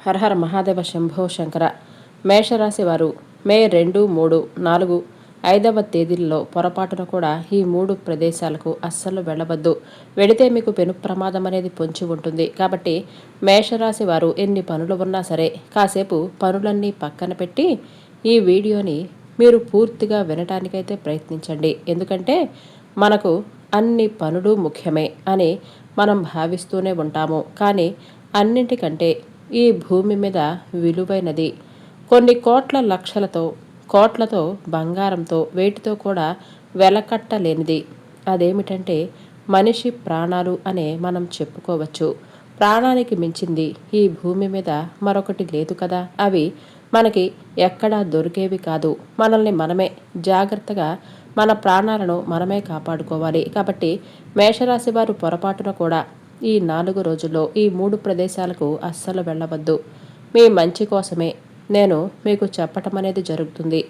హరహర మహాదేవ శంభో శంకర. మేషరాశి వారు మే 2, 3, 4, 5వ తేదీల్లో పొరపాటున కూడా ఈ 3 ప్రదేశాలకు అస్సలు వెళ్ళవద్దు. వెళితే మీకు పెను ప్రమాదం అనేది పొంచి ఉంటుంది. కాబట్టి మేషరాశి వారు ఎన్ని పనులు ఉన్నా సరే కాసేపు పనులన్నీ పక్కన పెట్టి ఈ వీడియోని మీరు పూర్తిగా వినటానికైతే ప్రయత్నించండి. ఎందుకంటే మనకు అన్ని పనులు ముఖ్యమే అని మనం భావిస్తూనే ఉంటాము. కానీ అన్నింటికంటే ఈ భూమి మీద విలువైనది కొన్ని కోట్ల లక్షలతో కోట్లతో బంగారంతో వేటితో కూడా వెలకట్టలేనిది. అదేమిటంటే మనిషి ప్రాణాలు అనే మనం చెప్పుకోవచ్చు. ప్రాణానికి మించింది ఈ భూమి మీద మరొకటి లేదు కదా. అవి మనకి ఎక్కడా దొరికేవి కాదు. మనల్ని మనమే జాగ్రత్తగా మన ప్రాణాలను మనమే కాపాడుకోవాలి. కాబట్టి మేషరాశి వారు పొరపాటున కూడా ఈ 4 రోజుల్లో ఈ 3 ప్రదేశాలకు అస్సలు వెళ్ళవద్దు. మీ మంచి కోసమే నేను మీకు చెప్పటం అనేది జరుగుతుంది.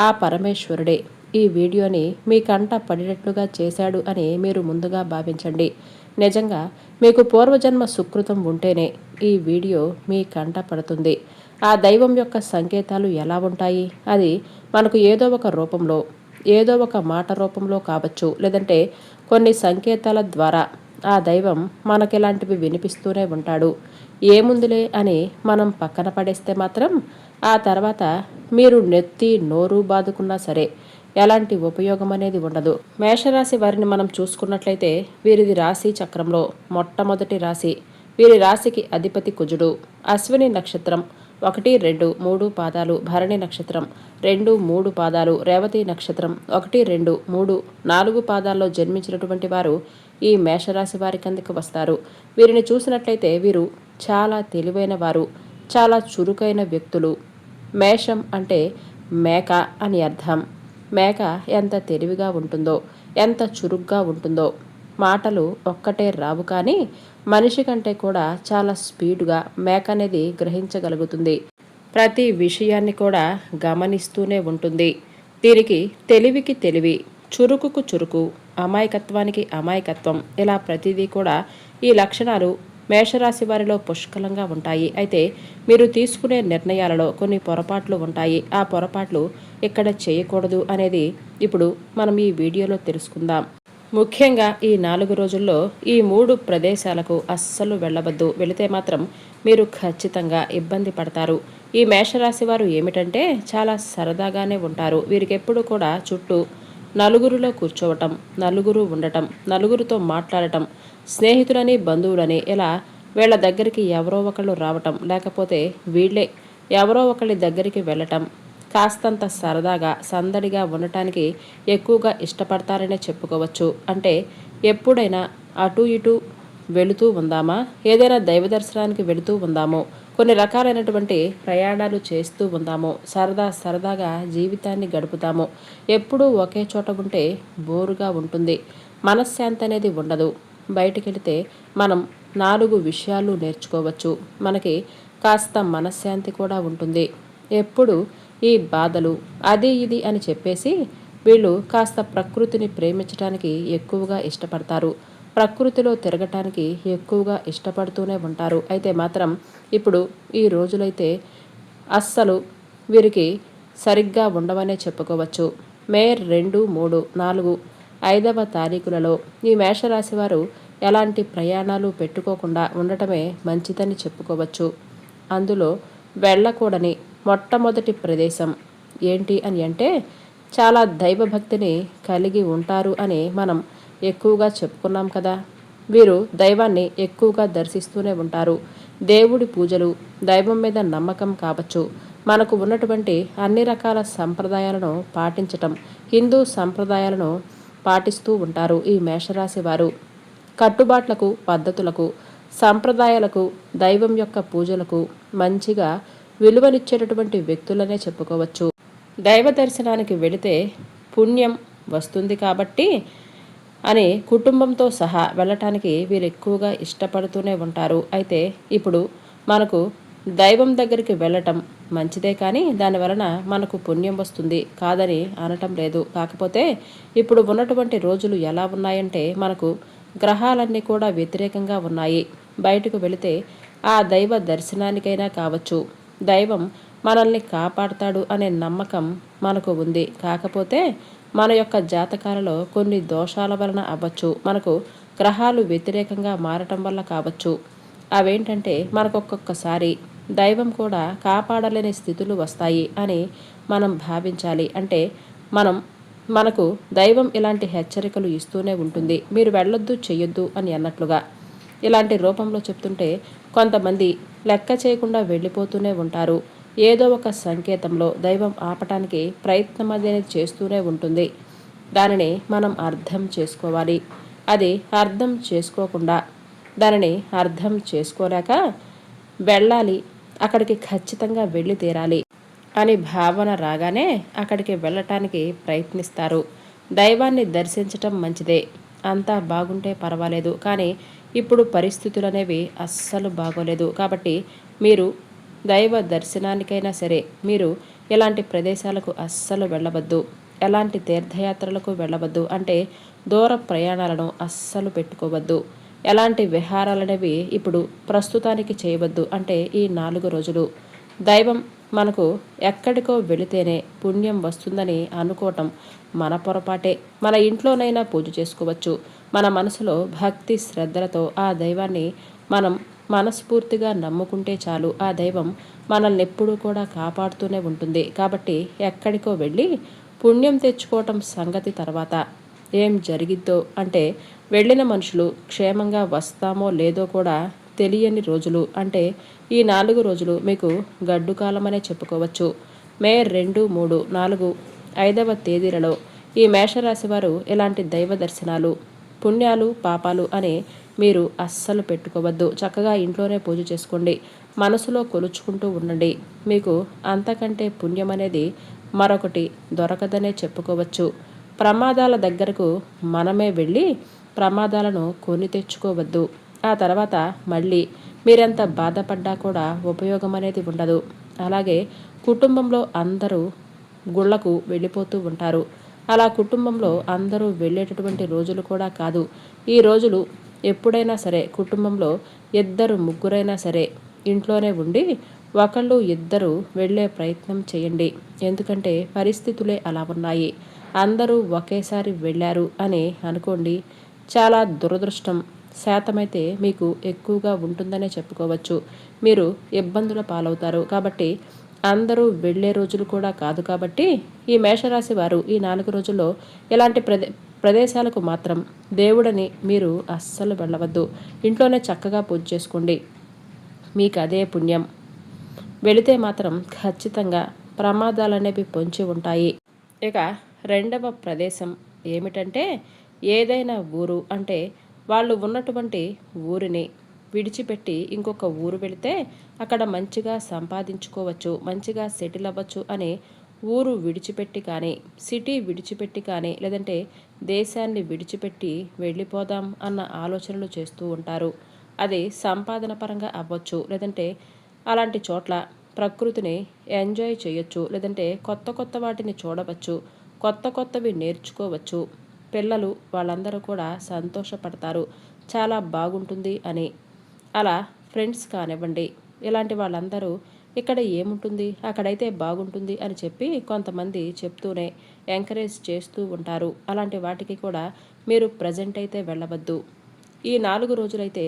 ఆ పరమేశ్వరుడే ఈ వీడియోని మీ కంట పడినట్లుగా చేశాడు అని మీరు ముందుగా భావించండి. నిజంగా మీకు పూర్వజన్మ సుకృతం ఉంటేనే ఈ వీడియో మీ కంట పడుతుంది. ఆ దైవం యొక్క సంకేతాలు ఎలా ఉంటాయి? అది మనకు ఏదో ఒక రూపంలో, ఏదో ఒక మాట రూపంలో కావచ్చు, లేదంటే కొన్ని సంకేతాల ద్వారా ఆ దైవం మనకిలాంటివి వినిపిస్తూనే ఉంటాడు. ఏముందిలే అని మనం పక్కన పడేస్తే మాత్రం ఆ తర్వాత మీరు నెత్తి నోరు బాదుకున్నా సరే ఎలాంటి ఉపయోగం అనేది ఉండదు. మేషరాశి వారిని మనం చూసుకున్నట్లయితే వీరిది రాశి చక్రంలో మొట్టమొదటి రాశి. వీరి రాశికి అధిపతి కుజుడు. అశ్విని నక్షత్రం 1, 2, 3 పాదాలు, భరణి నక్షత్రం 2, 3 పాదాలు, రేవతి నక్షత్రం 1, 2, 3, 4 పాదాల్లో జన్మించినటువంటి వారు ఈ మేషరాశి వారి కిందకు వస్తారు. వీరిని చూసినట్లయితే వీరు చాలా తెలివైన వారు, చాలా చురుకైన వ్యక్తులు. మేషం అంటే మేక అని అర్థం. మేక ఎంత తెలివిగా ఉంటుందో, ఎంత చురుగ్గా ఉంటుందో, మాటలు ఒక్కటే రావు కానీ మనిషి కంటే కూడా చాలా స్పీడుగా మేక అనేది గ్రహించగలుగుతుంది. ప్రతి విషయాన్ని కూడా గమనిస్తూనే ఉంటుంది. దీనికి తెలివికి తెలివి, చురుకుకు చురుకు, అమాయకత్వానికి అమాయకత్వం, ఇలా ప్రతిదీ కూడా ఈ లక్షణాలు మేషరాశి వారిలో పుష్కలంగా ఉంటాయి. అయితే మీరు తీసుకునే నిర్ణయాలలో కొన్ని పొరపాట్లు ఉంటాయి. ఆ పొరపాట్లు ఇక్కడ చేయకూడదు అనేది ఇప్పుడు మనం ఈ వీడియోలో తెలుసుకుందాం. ముఖ్యంగా ఈ 4 రోజుల్లో ఈ 3 ప్రదేశాలకు అస్సలు వెళ్ళవద్దు. వెళితే మాత్రం మీరు ఖచ్చితంగా ఇబ్బంది పడతారు. ఈ మేషరాశి వారు ఏమిటంటే చాలా సరదాగానే ఉంటారు. వీరికి ఎప్పుడు కూడా చుట్టూ నలుగురిలో కూర్చోవటం, నలుగురు ఉండటం, నలుగురితో మాట్లాడటం, స్నేహితులని బంధువులని ఇలా వీళ్ళ దగ్గరికి ఎవరో ఒకళ్ళు రావటం, లేకపోతే వీళ్ళే ఎవరో ఒకళ్ళ దగ్గరికి వెళ్ళటం, కాస్తంత సరదాగా సందడిగా ఉండటానికి ఎక్కువగా ఇష్టపడతారనే చెప్పుకోవచ్చు. అంటే ఎప్పుడైనా అటు ఇటు వెళుతూ ఉందామా, ఏదైనా దైవ దర్శనానికి వెళుతూ ఉందామో, కొన్ని రకాలైనటువంటి ప్రయాణాలు చేస్తూ ఉందామో, సరదాగా జీవితాన్ని గడుపుతామో, ఎప్పుడూ ఒకే చోట ఉంటే బోరుగా ఉంటుంది. మనశ్శాంతి అనేది ఉండదు. బయటికి వెళితే మనం 4 విషయాలు నేర్చుకోవచ్చు. మనకి కాస్త మనశ్శాంతి కూడా ఉంటుంది. ఎప్పుడు ఈ బాధలు అది ఇది అని చెప్పేసి వీళ్ళు కాస్త ప్రకృతిని ప్రేమించడానికి ఎక్కువగా ఇష్టపడతారు. ప్రకృతిలో తిరగటానికి ఎక్కువగా ఇష్టపడుతూనే ఉంటారు. అయితే మాత్రం ఇప్పుడు ఈ రోజులైతే అస్సలు వీరికి సరిగ్గా ఉండవనే చెప్పుకోవచ్చు. మే 2, 3, 4, 5వ తారీఖులలో ఈ మేషరాశి వారు ఎలాంటి ప్రయాణాలు పెట్టుకోకుండా ఉండటమే మంచిదని చెప్పుకోవచ్చు. అందులో వెళ్ళకూడని మొట్టమొదటి ప్రదేశం ఏంటి అని అంటే చాలా దైవభక్తిని కలిగి ఉంటారు అని మనం ఎక్కువగా చెప్పుకున్నాం కదా. వీరు దైవాన్ని ఎక్కువగా దర్శిస్తూనే ఉంటారు. దేవుడి పూజలు, దైవం మీద నమ్మకం కావచ్చు, మనకు ఉన్నటువంటి అన్ని రకాల సంప్రదాయాలను పాటించటం, హిందూ సంప్రదాయాలను పాటిస్తూ ఉంటారు ఈ మేషరాశి వారు. కట్టుబాట్లకు, పద్ధతులకు, సంప్రదాయాలకు, దైవం యొక్క పూజలకు మంచిగా విలువనిచ్చేటటువంటి వ్యక్తులనే చెప్పుకోవచ్చు. దైవ దర్శనానికి వెళితే పుణ్యం వస్తుంది కాబట్టి అని కుటుంబంతో సహా వెళ్ళటానికి వీరు ఎక్కువగా ఇష్టపడుతూనే ఉంటారు. అయితే ఇప్పుడు మనకు దైవం దగ్గరికి వెళ్ళటం మంచిదే కానీ దానివలన మనకు పుణ్యం వస్తుంది కాదని అనటం లేదు. కాకపోతే ఇప్పుడు ఉన్నటువంటి రోజులు ఎలా ఉన్నాయంటే మనకు గ్రహాలన్నీ కూడా వ్యతిరేకంగా ఉన్నాయి. బయటకు వెళితే ఆ దైవ దర్శనానికైనా కావచ్చు. దైవం మనల్ని కాపాడుతాడు అనే నమ్మకం మనకు ఉంది. కాకపోతే మన యొక్క జాతకాలలో కొన్ని దోషాల వలన అవ్వచ్చు, మనకు గ్రహాలు వ్యతిరేకంగా మారటం వల్ల కావచ్చు. అవేంటంటే మనకు ఒక్కొక్కసారి దైవం కూడా కాపాడలేని స్థితులు వస్తాయి అని మనం భావించాలి. అంటే మనకు దైవం ఇలాంటి హెచ్చరికలు ఇస్తూనే ఉంటుంది. మీరు వెళ్ళొద్దు, చెయ్యొద్దు అని అన్నట్లుగా ఇలాంటి రూపంలో చెప్తుంటే కొంతమంది లెక్క చేయకుండా వెళ్ళిపోతూనే ఉంటారు. ఏదో ఒక సంకేతంలో దైవం ఆపటానికి ప్రయత్నం అనేది చేస్తూనే ఉంటుంది. దానిని మనం అర్థం చేసుకోవాలి. అది అర్థం చేసుకోకుండా, దానిని అర్థం చేసుకోలేక వెళ్ళాలి, అక్కడికి ఖచ్చితంగా వెళ్ళి తీరాలి అని భావన రాగానే అక్కడికి వెళ్ళటానికి ప్రయత్నిస్తారు. దైవాన్ని దర్శించటం మంచిదే, అంతా బాగుంటే పర్వాలేదు. కానీ ఇప్పుడు పరిస్థితులు అనేవి అస్సలు బాగోలేదు. కాబట్టి మీరు దైవ దర్శనానికైనా సరే మీరు ఎలాంటి ప్రదేశాలకు అస్సలు వెళ్ళవద్దు, ఎలాంటి తీర్థయాత్రలకు వెళ్ళవద్దు. అంటే దూర ప్రయాణాలను అస్సలు పెట్టుకోవద్దు. ఎలాంటి విహారాలనేవి ఇప్పుడు ప్రస్తుతానికి చేయవద్దు. అంటే ఈ 4 రోజులు దైవం మనకు ఎక్కడికో వెళితేనే పుణ్యం వస్తుందని అనుకోవటం మన పొరపాటే. మన ఇంట్లోనైనా పూజ చేసుకోవచ్చు. మన మనసులో భక్తి శ్రద్ధలతో ఆ దైవాన్ని మనం మనస్ఫూర్తిగా నమ్ముకుంటే చాలు. ఆ దైవం మనల్ని ఎప్పుడూ కూడా కాపాడుతూనే ఉంటుంది. కాబట్టి ఎక్కడికో వెళ్ళి పుణ్యం తెచ్చుకోవటం సంగతి తర్వాత. ఏం జరిగిద్దో అంటే వెళ్ళిన మనుషులు క్షేమంగా వస్తామో లేదో కూడా తెలియని రోజులు. అంటే ఈ 4 రోజులు మీకు గడ్డు కాలమనే చెప్పుకోవచ్చు. మే 2, 3, 4, 5వ తేదీలలో ఈ మేషరాశి వారు ఎలాంటి దైవ దర్శనాలు, పుణ్యాలు, పాపాలు అని మీరు అస్సలు పెట్టుకోవద్దు. చక్కగా ఇంట్లోనే పూజ చేసుకోండి, మనసులో కొలుచుకుంటూ ఉండండి. మీకు అంతకంటే పుణ్యం అనేది మరొకటి దొరకదనే చెప్పుకోవచ్చు. ప్రమాదాల దగ్గరకు మనమే వెళ్ళి ప్రమాదాలను కొని తెచ్చుకోవద్దు. ఆ తర్వాత మళ్ళీ మీరెంత బాధపడ్డా కూడా ఉపయోగం అనేది ఉండదు. అలాగే కుటుంబంలో అందరూ గుళ్ళకు వెళ్ళిపోతూ ఉంటారు. అలా కుటుంబంలో అందరూ వెళ్ళేటటువంటి రోజులు కూడా కాదు. ఈ రోజులు ఎప్పుడైనా సరే కుటుంబంలో 2, 3 సరే ఇంట్లోనే ఉండి ఒకళ్ళు 2 వెళ్ళే ప్రయత్నం చేయండి. ఎందుకంటే పరిస్థితులే అలా ఉన్నాయి. అందరూ ఒకేసారి వెళ్ళారు అని అనుకోండి, చాలా దురదృష్టం శాతమైతే మీకు ఎక్కువగా ఉంటుందనే చెప్పుకోవచ్చు. మీరు ఇబ్బందుల పాలవుతారు. కాబట్టి అందరూ వెళ్ళే రోజులు కూడా కాదు. కాబట్టి ఈ మేషరాశి వారు ఈ 4 రోజుల్లో ఎలాంటి ప్రదేశాలకు మాత్రం దేవుడని మీరు అస్సలు వెళ్ళవద్దు. ఇంట్లోనే చక్కగా పూజ చేసుకోండి, మీకు అదే పుణ్యం. వెళితే మాత్రం ఖచ్చితంగా ప్రమాదాలనేవి పొంచి ఉంటాయి. ఇక రెండవ ప్రదేశం ఏమిటంటే ఏదైనా ఊరు, అంటే వాళ్ళు ఉన్నటువంటి ఊరిని విడిచిపెట్టి ఇంకొక ఊరు వెళితే అక్కడ మంచిగా సంపాదించుకోవచ్చు, మంచిగా సెటిల్ అవ్వచ్చు అని ఊరు విడిచిపెట్టి కానీ, సిటీ విడిచిపెట్టి కానీ, లేదంటే దేశాన్ని విడిచిపెట్టి వెళ్ళిపోదాం అన్న ఆలోచనలు చేస్తూ ఉంటారు. అది సంపాదన పరంగా అవ్వచ్చు, లేదంటే అలాంటి చోట్ల ప్రకృతిని ఎంజాయ్ చేయొచ్చు, లేదంటే కొత్త కొత్త వాటిని చూడవచ్చు, కొత్త కొత్తవి నేర్చుకోవచ్చు. పిల్లలు వాళ్ళందరూ కూడా సంతోషపడతారు, చాలా బాగుంటుంది అని. అలా ఫ్రెండ్స్ కానివ్వండి, ఇలాంటి వాళ్ళందరూ ఇక్కడ ఏముంటుంది, అక్కడైతే బాగుంటుంది అని చెప్పి కొంతమంది చెప్తూనే ఎంకరేజ్ చేస్తూ ఉంటారు. అలాంటి వాటికి కూడా మీరు ప్రజెంట్ అయితే వెళ్ళవద్దు. ఈ 4 రోజులైతే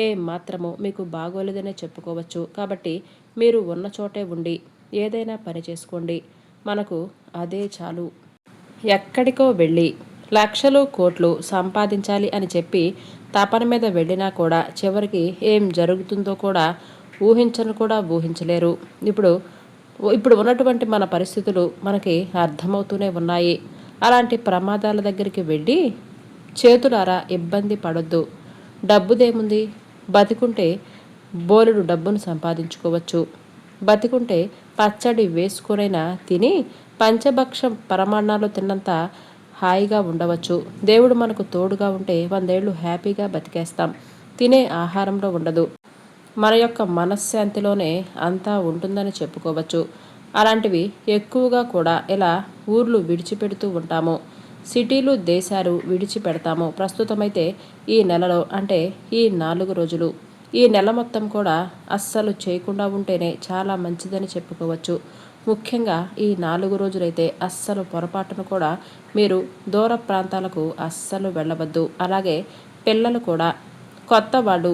ఏ మాత్రము మీకు బాగోలేదనే చెప్పుకోవచ్చు. కాబట్టి మీరు ఉన్న చోటే ఉండి ఏదైనా పని చేసుకోండి, మనకు అదే చాలు. ఎక్కడికో వెళ్ళి లక్షలు కోట్లు సంపాదించాలి అని చెప్పి తపన మీద వెళ్ళినా కూడా చివరికి ఏం జరుగుతుందో కూడా ఊహించలేరు. ఇప్పుడు ఉన్నటువంటి మన పరిస్థితులు మనకి అర్థమవుతూనే ఉన్నాయి. అలాంటి ప్రమాదాల దగ్గరికి వెళ్ళి చేతులారా ఇబ్బంది పడొద్దు. డబ్బుదేముంది, బతికుంటే బోలెడు డబ్బును సంపాదించుకోవచ్చు. బతికుంటే పచ్చడి వేసుకొనైనా తిని పంచభక్ష పరమాన్నాలు తిన్నంత హాయిగా ఉండవచ్చు. దేవుడు మనకు తోడుగా ఉంటే 100 ఏళ్ళు హ్యాపీగా బతికేస్తాం. తినే ఆహారంలో ఉండదు, మన యొక్క మనశ్శాంతిలోనే అంతా ఉంటుందని చెప్పుకోవచ్చు. అలాంటివి ఎక్కువగా కూడా ఇలా ఊర్లు విడిచిపెడుతూ ఉంటాము, సిటీలు దేశాలు విడిచిపెడతాము. ప్రస్తుతమైతే ఈ నెలలో, అంటే ఈ 4 రోజులు ఈ నెల మొత్తం కూడా అస్సలు చేయకుండా ఉంటేనే చాలా మంచిదని చెప్పుకోవచ్చు. ముఖ్యంగా ఈ 4 రోజులైతే అస్సలు పొరపాటును కూడా మీరు దూర ప్రాంతాలకు అస్సలు వెళ్ళవద్దు. అలాగే పిల్లలు కూడా కొత్త వాళ్ళు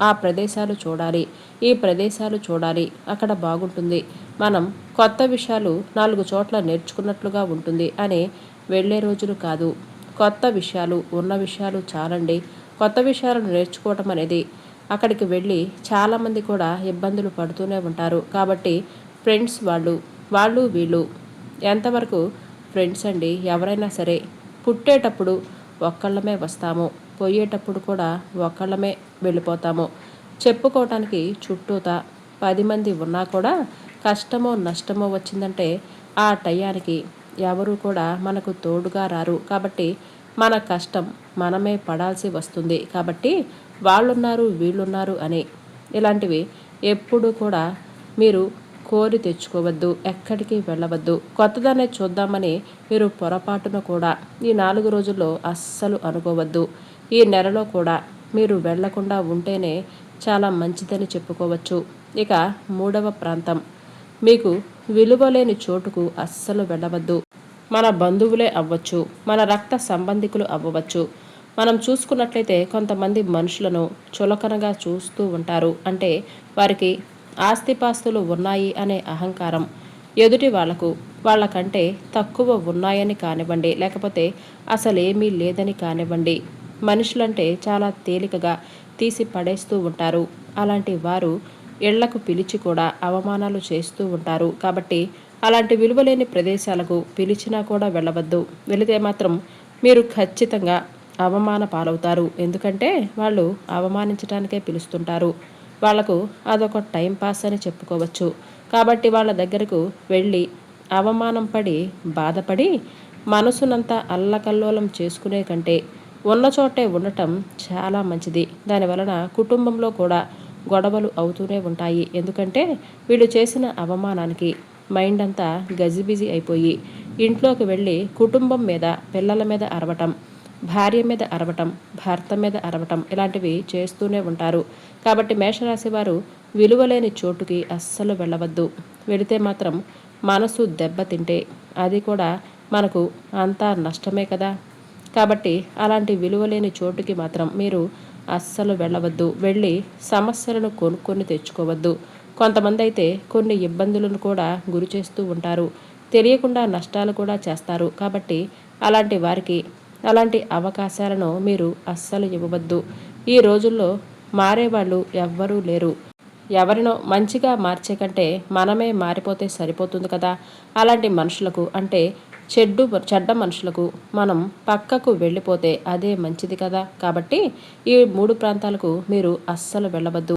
ఆ ప్రదేశాలు చూడాలి, ఈ ప్రదేశాలు చూడాలి, అక్కడ బాగుంటుంది, మనం కొత్త విషయాలు 4 చోట్ల నేర్చుకున్నట్లుగా ఉంటుంది అని వెళ్ళే రోజులు కాదు. కొత్త విషయాలు ఉన్న విషయాలు చాలండి. కొత్త విషయాలను నేర్చుకోవటం అనేది అక్కడికి వెళ్ళి చాలామంది కూడా ఇబ్బందులు పడుతూనే ఉంటారు. కాబట్టి ఫ్రెండ్స్ వాళ్ళు వీళ్ళు ఎంతవరకు ఫ్రెండ్స్ అండి. ఎవరైనా సరే పుట్టేటప్పుడు ఒక్కళ్ళమే వస్తాము, పోయేటప్పుడు కూడా ఒక్కళ్ళమే వెళ్ళిపోతాము. చెప్పుకోవటానికి చుట్టూతా 10 మంది ఉన్నా కూడా కష్టమో నష్టమో వచ్చిందంటే ఆ టయానికి ఎవరు కూడా మనకు తోడుగా రారు. కాబట్టి మన కష్టం మనమే పడాల్సి వస్తుంది. కాబట్టి వాళ్ళున్నారు వీళ్ళున్నారు అని ఇలాంటివి ఎప్పుడు కూడా మీరు కోరి తెచ్చుకోవద్దు, ఎక్కడికి వెళ్ళవద్దు. కొత్తదాన్ని చూద్దామని మీరు పొరపాటున కూడా ఈ 4 రోజుల్లో అస్సలు అనుకోవద్దు. ఈ నెలలో కూడా మీరు వెళ్లకుండా ఉంటేనే చాలా మంచిదని చెప్పుకోవచ్చు. ఇక 3వ ప్రాంతం, మీకు విలువలేని చోటుకు అస్సలు వెళ్ళవద్దు. మన బంధువులే అవ్వచ్చు, మన రక్త సంబంధికులు అవ్వవచ్చు. మనం చూసుకున్నట్లయితే కొంతమంది మనుషులను చులకనగా చూస్తూ ఉంటారు. అంటే వారికి ఆస్తిపాస్తులు ఉన్నాయి అనే అహంకారం, ఎదుటి వాళ్ళకంటే తక్కువ ఉన్నాయని కానివ్వండి, లేకపోతే అసలేమీ లేదని కానివ్వండి, మనుషులంటే చాలా తేలికగా తీసి పడేస్తూ ఉంటారు. అలాంటి వారు ఇళ్లకు పిలిచి కూడా అవమానాలు చేస్తూ ఉంటారు. కాబట్టి అలాంటి విలువలేని ప్రదేశాలకు పిలిచినా కూడా వెళ్ళవద్దు. వెళితే మాత్రం మీరు ఖచ్చితంగా అవమాన పాలవుతారు. ఎందుకంటే వాళ్ళు అవమానించడానికే పిలుస్తుంటారు. వాళ్లకు అదొక టైం పాస్ అని చెప్పుకోవచ్చు. కాబట్టి వాళ్ళ దగ్గరకు వెళ్ళి అవమానం పడి బాధపడి మనసునంతా అల్లకల్లోలం చేసుకునే కంటే ఉన్న చోటే ఉండటం చాలా మంచిది. దానివలన కుటుంబంలో కూడా గొడవలు అవుతూనే ఉంటాయి. ఎందుకంటే వీళ్ళు చేసిన అవమానానికి మైండ్ అంతా గజిబిజి అయిపోయి ఇంట్లోకి వెళ్ళి కుటుంబం మీద, పిల్లల మీద అరవటం, భార్య మీద అరవటం, భర్త మీద అరవటం ఇలాంటివి చేస్తూనే ఉంటారు. కాబట్టి మేషరాశి వారు విలువలేని చోటుకి అస్సలు వెళ్ళవద్దు. వెళితే మాత్రం మనసు దెబ్బతింటే అది కూడా మనకు అంతా నష్టమే కదా. కాబట్టి అలాంటి విలువలేని చోటుకి మాత్రం మీరు అస్సలు వెళ్ళవద్దు. వెళ్ళి సమస్యలను కొనుక్కొని తెచ్చుకోవద్దు. కొంతమంది అయితే కొన్ని ఇబ్బందులను కూడా గురి చేస్తూ ఉంటారు. తెలియకుండా నష్టాలు కూడా చేస్తారు. కాబట్టి అలాంటి వారికి అలాంటి అవకాశాలను మీరు అస్సలు ఇవ్వవద్దు. ఈ రోజుల్లో మారేవాళ్ళు ఎవ్వరూ లేరు. ఎవరినో మంచిగా మార్చే కంటే మనమే మారిపోతే సరిపోతుంది కదా. అలాంటి మనుషులకు అంటే చెడ్డ మనుషులకు మనం పక్కకు వెళ్ళిపోతే అదే మంచిది కదా. కాబట్టి ఈ 3 ప్రాంతాలకు మీరు అస్సలు వెళ్ళవద్దు.